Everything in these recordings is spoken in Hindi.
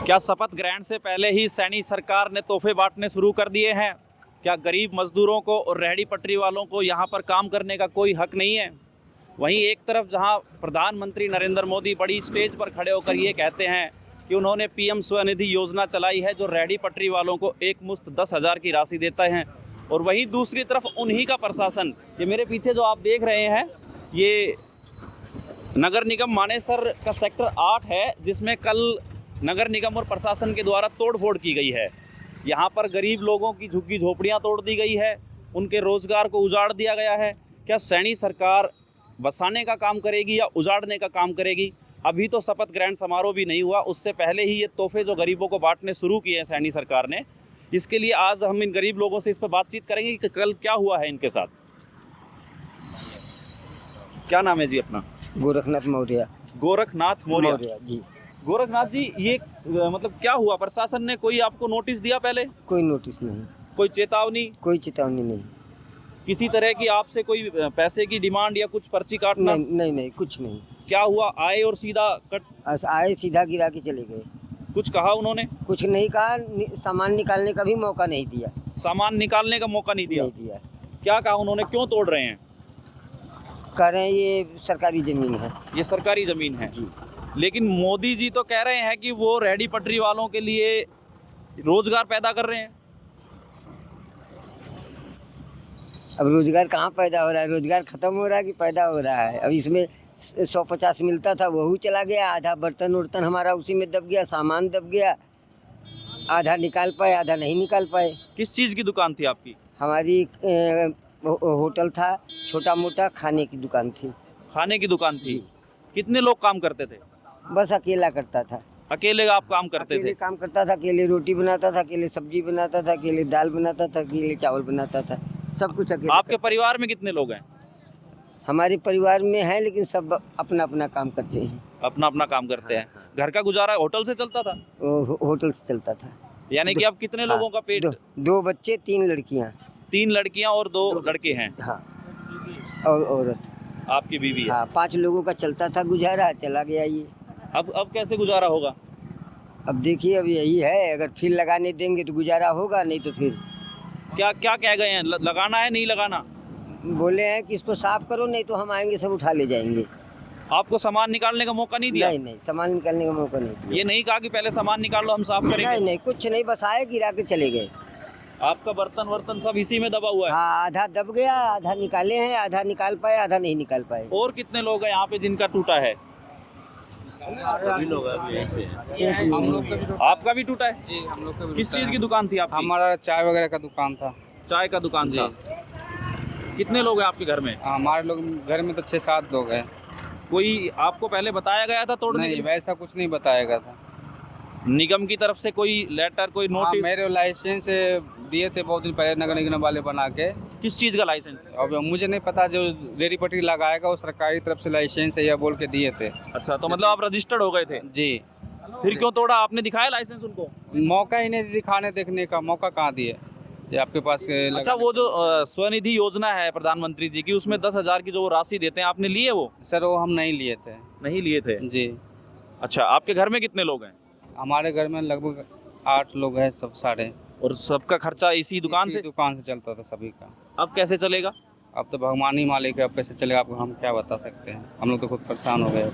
क्या शपथ ग्रहण से पहले ही सैनी सरकार ने तोहफे बांटने शुरू कर दिए हैं? क्या गरीब मजदूरों को और रेहड़ी पटरी वालों को यहाँ पर काम करने का कोई हक नहीं है? वहीं एक तरफ जहाँ प्रधानमंत्री नरेंद्र मोदी बड़ी स्टेज पर खड़े होकर ये कहते हैं कि उन्होंने पीएम स्वनिधि योजना चलाई है जो रेहड़ी पटरी वालों को एक मुश्त 10,000 की राशि देता है, और वहीं दूसरी तरफ उन्हीं का प्रशासन, ये मेरे पीछे जो आप देख रहे हैं ये नगर निगम मानेसर का सेक्टर 8 है, जिसमें कल नगर निगम और प्रशासन के द्वारा तोड़फोड़ की गई है। यहाँ पर गरीब लोगों की झुग्गी झोपड़ियाँ तोड़ दी गई है, उनके रोजगार को उजाड़ दिया गया है। क्या सैनी सरकार बसाने का काम करेगी या उजाड़ने का काम करेगी? अभी तो शपथ ग्रहण समारोह भी नहीं हुआ, उससे पहले ही ये तोहफे जो गरीबों को बांटने शुरू किए हैं सैनी सरकार ने, इसके लिए आज हम इन गरीब लोगों से इस पर बातचीत करेंगे कि कल क्या हुआ है इनके साथ। क्या नाम है जी अपना? गोरखनाथ मौर्य। गोरखनाथ मौर्य जी। गोरखनाथ जी, ये मतलब क्या हुआ? प्रशासन ने कोई आपको नोटिस दिया पहले? कोई नोटिस नहीं, कोई चेतावनी? कोई चेतावनी नहीं। किसी तरह की आपसे कोई पैसे की डिमांड या कुछ पर्ची काटना? नहीं, कुछ नहीं। क्या हुआ? आए और सीधा कट आए, सीधा गिरा के चले गए। कुछ कहा उन्होंने? कुछ नहीं कहा, सामान निकालने का भी मौका नहीं दिया। सामान निकालने का मौका नहीं दिया? क्या कहा उन्होंने? क्यों तोड़ रहे हैं? कह रहे हैं ये सरकारी जमीन है। ये सरकारी जमीन है जी। लेकिन मोदी जी तो कह रहे हैं कि वो रेहड़ी पटरी वालों के लिए रोजगार पैदा कर रहे हैं। अब रोजगार कहाँ पैदा हो रहा है? रोजगार खत्म हो रहा है कि पैदा हो रहा है? अब इसमें 150 मिलता था, वही चला गया। आधा बर्तन उर्तन हमारा उसी में दब गया, सामान दब गया। आधा निकाल पाए, आधा नहीं निकाल पाए। किस चीज़ की दुकान थी आपकी? हमारी होटल था, छोटा मोटा खाने की दुकान थी। खाने की दुकान थी। कितने लोग काम करते थे? बस अकेला करता था। अकेले आप काम करते अकेले थे? काम करता था, अकेले रोटी बनाता था, अकेले सब्जी बनाता था, अकेले दाल बनाता था, अकेले चावल बनाता था, सब कुछ अकेले। आपके परिवार में कितने लोग हैं? हमारे परिवार में है, लेकिन सब अपना अपना काम करते हैं। अपना अपना काम करते हैं। घर का गुजारा होटल से चलता था? होटल से चलता था। यानी कि अब कितने लोगों का पेट? 2 बच्चे, 3 लड़कियां। 3 लड़कियां और 2 लड़के हैं। हाँ, और औरत। आपकी बीवी है? हाँ, 5 लोगों का चलता था गुजारा, चला गया ये। अब कैसे गुजारा होगा? अब देखिए, अब यही है, अगर फिर लगाने देंगे तो गुजारा होगा, नहीं तो फिर। क्या क्या कह गए हैं? लगाना है नहीं लगाना? बोले हैं कि इसको साफ करो, नहीं तो हम आएंगे सब उठा ले जाएंगे। आपको सामान निकालने का मौका नहीं दिया? नहीं, सामान निकालने का मौका नहीं दिया। ये नहीं कहा कि पहले सामान निकाल लो, हम साफ करेंगे? नहीं, कुछ नहीं, बस आए, गिरा के चले गए। आपका बर्तन वर्तन सब इसी में दबा हुआ है? हाँ, आधा दब गया, आधा निकाले हैं, आधा निकाल पाए, आधा नहीं निकाल पाए। और कितने लोग हैं यहाँ पे जिनका टूटा है? सभी लोग अभी यहीं पे हैं। हम लोग का भी आपका भी टूटा है? जी, हम लोग का भी किस टूटा चीज है। की दुकान थी आपकी? हमारा चाय वगैरह का दुकान था। चाय का दुकान जी। था। कितने लोग हैं आपके घर में? हमारे लोग घर में तो 6-7 लोग हैं। कोई आपको पहले बताया गया था तोड़ने के नहीं, लिए? वैसा कुछ नहीं बताया गया था। निगम की तरफ से कोई लेटर, कोई हाँ, नोटिस? मेरे लाइसेंस दिए थे बहुत दिन पहले नगर निगम वाले बना के। किस चीज का लाइसेंस? अब मुझे नहीं पता, जो रेडी पटरी लगाएगा वो सरकारी तरफ से लाइसेंस है या बोल के दिए थे। अच्छा, तो मतलब आप रजिस्टर्ड हो गए थे? जी। फिर क्यों तोड़ा? आपने दिखाया लाइसेंस उनको? मौका ही नहीं दिखाने देखने का, मौका कहाँ दिए ये आपके पास? अच्छा, वो जो स्वनिधि योजना है प्रधानमंत्री जी की, उसमें 10,000 की जो वो राशि देते हैं, आपने लिए वो? सर, वो हम नहीं लिए थे। नहीं लिए थे? जी। अच्छा, आपके घर में कितने लोग हैं? हमारे घर में लगभग 8 लोग हैं, सब सारे। और सबका खर्चा इसी दुकान से? दुकान से चलता था सभी का। अब कैसे चलेगा? अब तो भगवान ही मालिक है, अब कैसे चलेगा आपको हम क्या बता सकते हैं। हम लोग तो खुद परेशान हो गए।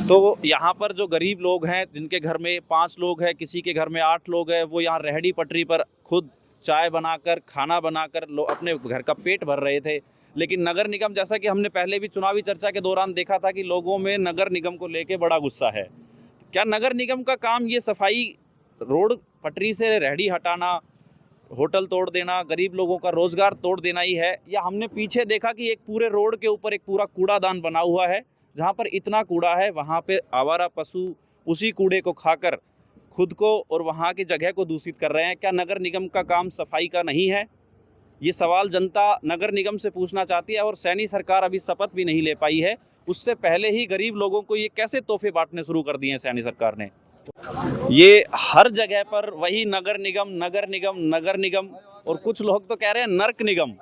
तो यहाँ पर जो गरीब लोग हैं, जिनके घर में 5 लोग हैं, किसी के घर में 8 लोग हैं, वो यहाँ रेहड़ी पटरी पर खुद चाय बनाकर, खाना बनाकर अपने घर का पेट भर रहे थे। लेकिन नगर निगम, जैसा कि हमने पहले भी चुनावी चर्चा के दौरान देखा था कि लोगों में नगर निगम को लेके बड़ा गुस्सा है। क्या नगर निगम का काम ये सफाई, रोड पटरी से रेहड़ी हटाना, होटल तोड़ देना, गरीब लोगों का रोजगार तोड़ देना ही है? या हमने पीछे देखा कि एक पूरे रोड के ऊपर एक पूरा कूड़ादान बना हुआ है, जहाँ पर इतना कूड़ा है, वहाँ पे आवारा पशु उसी कूड़े को खाकर खुद को और वहाँ की जगह को दूषित कर रहे हैं? क्या नगर निगम का काम सफाई का नहीं है? ये सवाल जनता नगर निगम से पूछना चाहती है। और सैनी सरकार अभी शपथ भी नहीं ले पाई है, उससे पहले ही गरीब लोगों को ये कैसे तोहफे बांटने शुरू कर दिए हैं सैनी सरकार ने? ये हर जगह पर वही नगर निगम, नगर निगम, नगर निगम, और कुछ लोग तो कह रहे हैं नर्क निगम।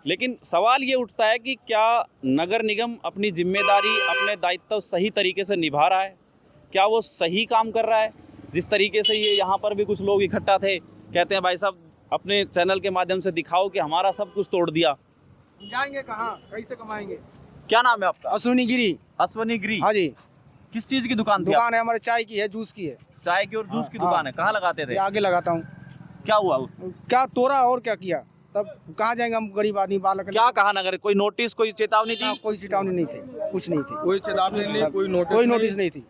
लेकिन सवाल ये उठता है कि क्या नगर निगम अपनी जिम्मेदारी, अपने दायित्व सही तरीके से निभा रहा है? क्या वो सही काम कर रहा है? जिस तरीके से ये यहाँ पर भी कुछ लोग इकट्ठा थे, कहते हैं भाई साहब अपने चैनल के माध्यम से दिखाओ कि हमारा सब कुछ तोड़ दिया। जाएंगे कहाँ, कैसे कमाएंगे? क्या नाम है आपका? अश्विनी गिरी। अश्वनी गिरी। हाँ जी, किस चीज की दुकान थी? दुकान है हमारे, चाय की है, जूस की है। चाय की और जूस की हाँ, दुकान है। कहाँ लगाते थे? ये आगे लगाता हूँ। क्या हुआ? क्या तोड़ा और क्या किया? तब कहाँ जाएंगे हम गरीब आदमी, बालक। क्या कहा नगर? कोई नोटिस, कोई चेतावनी थी? कोई चेतावनी नहीं थी, कुछ नहीं थी, कोई चेतावनी नहीं, कोई नोटिस नहीं थी।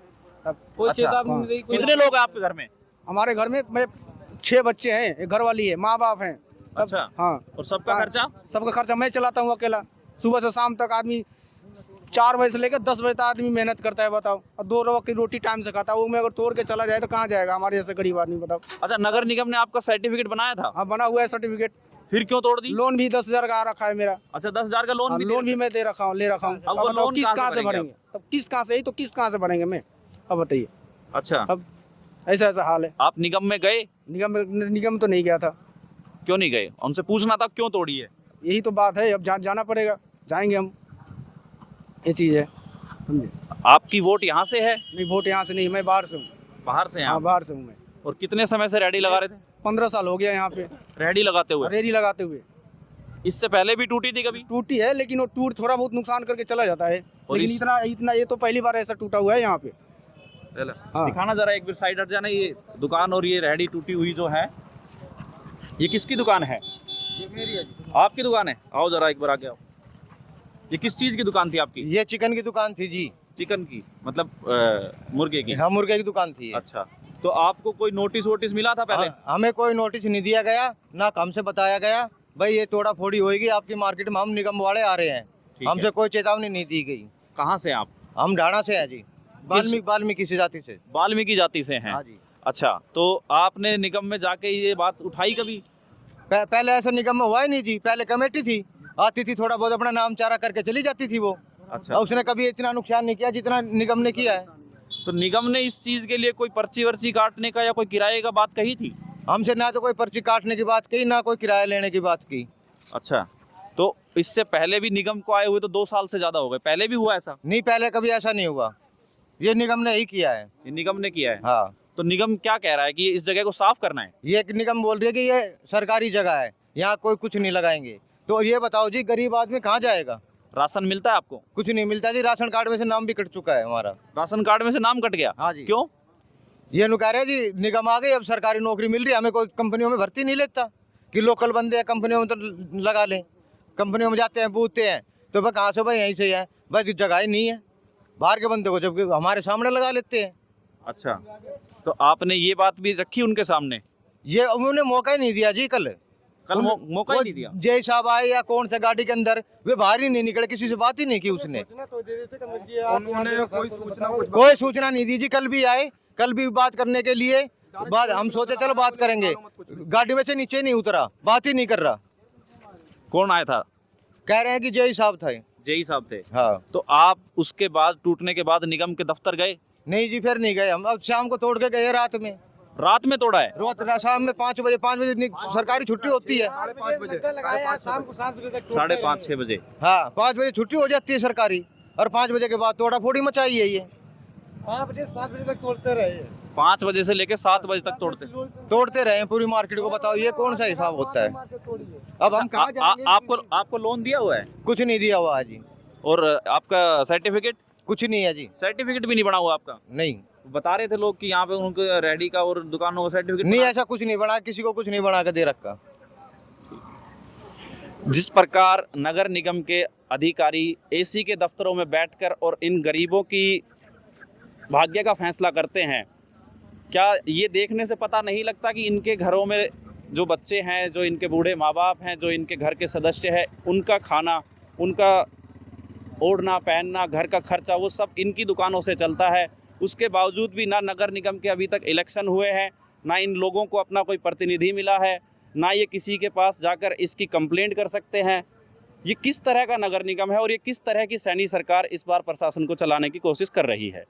तब कोई अच्छा। चेतावनी नहीं। कितने लोग हैं आपके घर में? हमारे घर में 6 बच्चे हैं, एक घर वाली है, माँ बाप हैं। तब अच्छा। हाँ, और सबका खर्चा? सबका खर्चा मैं चलाता हूँ अकेला। सुबह से शाम तक आदमी 4 बजे से लेकर 10 बजे तक आदमी मेहनत करता है, बताओ। और 2 वक्त की रोटी टाइम से खाता है, वो मैं अगर तोड़ के चला जाए तो कहाँ जाएगा हमारे जैसे गरीब आदमी, बताओ। अच्छा, नगर निगम ने आपका सर्टिफिकेट बनाया था? हाँ, बना हुआ है सर्टिफिकेट। फिर क्यों तोड़ दी? लोन भी 10,000 का आ रखा है मेरा। अच्छा, 10,000 का लोन भी लोन भी मैं ले रखा हूँ। अब वो अब लोन किस कहाँ कहाँ से से भरेंगे भरेंगे? तब किस कहाँ से, ही तो किस कहाँ से भरेंगे मैं, अब बताइए। अच्छा, अब ऐसा हाल है। आप निगम में गए? निगम तो नहीं गया था। क्यों नहीं गए? उनसे पूछना था क्यों तोड़ी है? यही तो बात है, अब जाना पड़ेगा, जाएंगे हम। ये चीज़ है, समझे। आपकी वोट यहाँ से है? नहीं, वोट यहाँ से नहीं, मैं बाहर से हूँ। बाहर से हैं हाँ, आप? बाहर से हूँ मैं। और कितने समय से रेहड़ी लगा रहे थे? 15 साल हो गया यहाँ पे रेहड़ी लगाते हुए। रेहड़ी लगाते हुए। इससे पहले भी टूटी थी कभी? टूटी है, लेकिन वो टूट थोड़ा बहुत नुकसान करके चला जाता है, और लेकिन इतना ये तो पहली बार ऐसा टूटा हुआ है यहाँ पे। हाँ। दिखाना जरा एक बार, साइड हट जाना। ये दुकान और ये रेहड़ी टूटी हुई जो है, ये किसकी दुकान है? ये मेरी है। आपकी दुकान है? आओ जरा एक बार आगे आओ। ये किस चीज की दुकान थी आपकी? ये चिकन की दुकान थी जी। चिकन की मतलब मुर्गे की? हाँ, मुर्गे की दुकान थी ये। अच्छा, तो आपको कोई नोटिस वोटिस मिला था पहले? हमें कोई नोटिस नहीं दिया गया, ना हमसे बताया गया भाई ये तोड़ा फोड़ी होगी आपकी मार्केट में, हम निगम वाले आ रहे हैं। ठीक है। हमसे कोई चेतावनी नहीं दी गई। कहाँ से आप? हम ढाणा से हैं जी, वाल्मीकि से जाति से। वाल्मीकि जाति से हैं? हाँ जी। अच्छा, तो आपने निगम में जाके ये बात उठाई कभी? पहले ऐसा निगम में हुआ ही नहीं जी। पहले कमेटी थी, आती थी, थोड़ा बहुत अपना नाम चारा करके चली जाती थी वो। अच्छा, और उसने कभी इतना नुकसान नहीं किया जितना निगम ने किया है। तो निगम ने इस चीज के लिए कोई पर्ची वर्ची काटने का या कोई किराए का बात कही थी? हमसे ना तो कोई पर्ची काटने की बात की, ना कोई किराया लेने की बात की। अच्छा, तो इससे पहले भी निगम को आए हुए तो 2 साल से ज्यादा हो गए, पहले भी हुआ ऐसा? नहीं, पहले कभी ऐसा नहीं हुआ, ये निगम ने ही किया है। ये निगम ने किया है? हाँ, तो निगम क्या कह रहा है कि इस जगह को साफ करना है? ये एक निगम बोल रही है कि ये सरकारी जगह है, यहाँ कोई कुछ नहीं लगाएंगे। तो ये बताओ जी, गरीब आदमी कहाँ जाएगा? राशन मिलता है आपको? कुछ नहीं मिलता जी। राशन कार्ड में से नाम भी कट चुका है हमारा। राशन कार्ड में से नाम कट गया? हाँ जी। क्यों? ये नु कह रहे हैं जी निगम आ गई, अब सरकारी नौकरी मिल रही है, हमें कोई कंपनियों में भर्ती नहीं लेता कि लोकल बंदे हैं कंपनियों में तो लगा लें। कंपनियों में जाते हैं, पूछते हैं तो भाई कहाँ से, भाई यहीं से है, बस जगह ही नहीं है बाहर के बंदे को, जबकि हमारे सामने लगा लेते हैं। अच्छा, तो आपने ये बात भी रखी उनके सामने? ये उन्होंने मौका ही नहीं दिया जी। कल मौका ही नहीं दिया? जय साहब आए या कौन से गाड़ी के अंदर, वे बाहर ही नहीं निकले, किसी से बात ही नहीं की उसने। कोई सूचना नहीं दी जी। कल भी आए, कल भी बात करने के लिए बात, हम सोचे चलो बात करेंगे, गाड़ी में से नीचे नहीं उतरा, बात ही नहीं कर रहा। कौन आया था? कह रहे हैं कि जय साहब थे। जेई साहब थे? हाँ। तो आप उसके बाद, टूटने के बाद निगम के दफ्तर गए? नहीं जी, फिर नहीं गए हम। अब शाम को तोड़ के गए, रात में। रात में तोड़ा है? रोज शाम में 5 बजे सरकारी छुट्टी होती है। 5:30-6 बजे? हाँ, 5 बजे छुट्टी हो जाती है सरकारी, और 5 बजे के बाद तोड़ा फोड़ी मचाई है ये। 5 बजे 7 बजे तक तोड़ते रहे। 5 बजे से लेकर 7 बजे तक तोड़ते रहे पूरी मार्केट को। बताओ ये कौन सा हिसाब होता है? अब हम कहाँ जाएंगे? आपको लोन दिया हुआ है? कुछ नहीं दिया हुआ है जी। और आपका सर्टिफिकेट? कुछ नहीं है जी। सर्टिफिकेट भी नहीं बना हुआ आपका? नहीं, बता रहे थे लोग कि यहाँ पे उनको रेडी का और दुकानों का सर्टिफिकेट नहीं, ऐसा कुछ नहीं बना, किसी को कुछ नहीं बना के दे रखा। जिस प्रकार नगर निगम के अधिकारी एसी के दफ्तरों में बैठकर और इन गरीबों की भाग्य का फैसला करते हैं, क्या ये देखने से पता नहीं लगता कि इनके घरों में जो बच्चे हैं, जो इनके बूढ़े माँ बाप हैं, जो इनके घर के सदस्य हैं, उनका खाना, उनका ओढ़ना पहनना, घर का खर्चा, वो सब इनकी दुकानों से चलता है। उसके बावजूद भी ना नगर निगम के अभी तक इलेक्शन हुए हैं, ना इन लोगों को अपना कोई प्रतिनिधि मिला है, ना ये किसी के पास जाकर इसकी कंप्लेंट कर सकते हैं। ये किस तरह का नगर निगम है और ये किस तरह की सैनी सरकार इस बार प्रशासन को चलाने की कोशिश कर रही है?